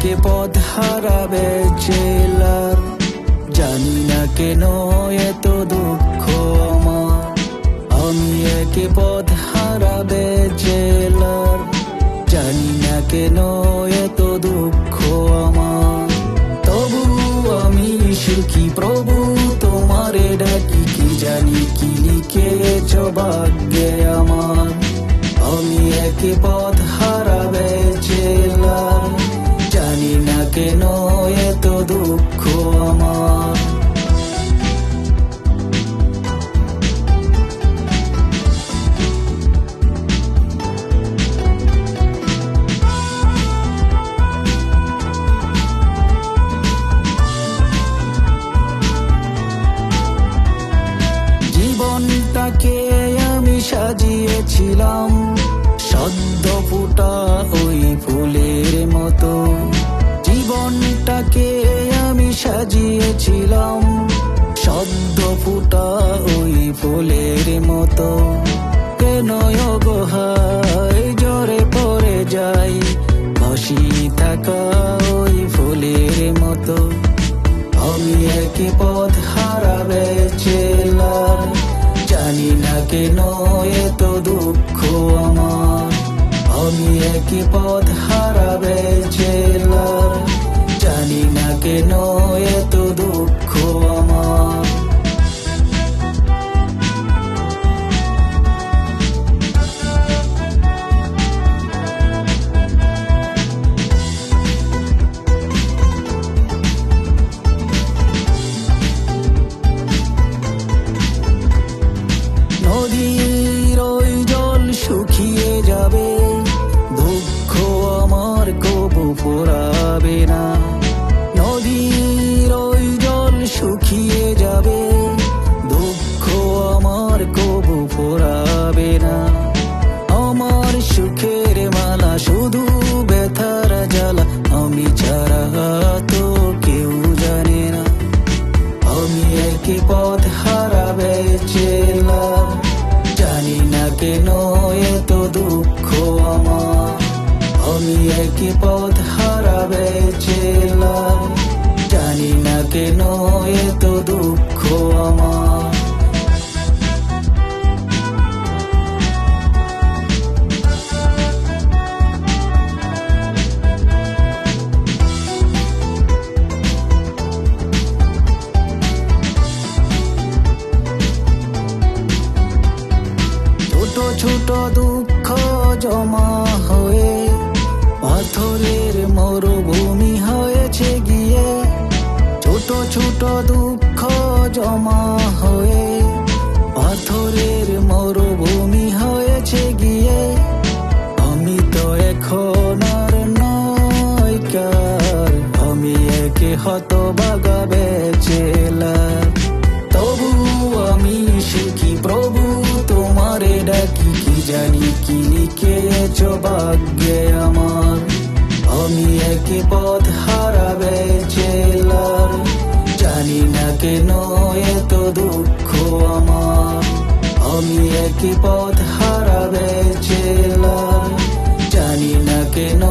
একে পথ হারাবে জেলার, জানি না কেন এত দুঃখ আমার। আমি একে পথ হারাবে জেলার, জানি না কেন এত দুঃখ আমার। তবু আমি সুখী প্রভু তোমারে ডাকি, কি জানি কি লিখেছ ভাগ্যে আমার। আমি একে পথ হারাবে জেলার, জানি না কেন এত দুঃখ আমার। জীবনটাকে আমি সাজিয়েছিলাম সদ্য ফুটা ওই ফুলের মতো। জীবনটাকে আমি সাজিয়েছিলাম সদ্য ফুটা ওই ফুলের মতো। কেন গো হায় জোরে পড়ে যাই, ভাসি থাকা ওই ফুলের মতো। আমি একে পথ হারাবে জেলার, জানি না কেন এত দুঃখ আমার। আমি একে পথ হারাবে জেলার, জানি না কেন এত দুঃখ আমার। নদীর ওই জল শুকিয়ে যাবে, দুঃখ আমার কবু ফুরাবে না। নদীর ওই জল শুকিয়ে যাবে, দুঃখ আমার কবু ফুরাবে না। আমার সুখের মালা শুধু ব্যথার জ্বালা, আমি ছাড়া তো কেউ জানে না। আমি একে পথ হারাবে জেলার, জানি না কেন এত দুঃখ আমার। আমি একে পথ হারাবে জেলার, জানি না কেন এত দুঃখ আমার। ছোট ছোট দুঃখ জমা হয়ে পাথরের মরুভূমি হয়েছে গিয়ে। ছোট ছোট দুঃখ জমা হয়ে পাথরের মরুভূমি হয়েছে গিয়ে। আমি তো এখন আর নয়কার, আমি একে হতভাগা বেচেলার। তবু আমি সুখী প্রভু তোমারে ডাকি, কি জানি কি লিখেছ ভাগ্যে আমার। আমি একে পথ হারাবে জেলার, জানি না কেন এত দুঃখ আমার। আমি একে পথ হারাবে জেলার, জানি না কেন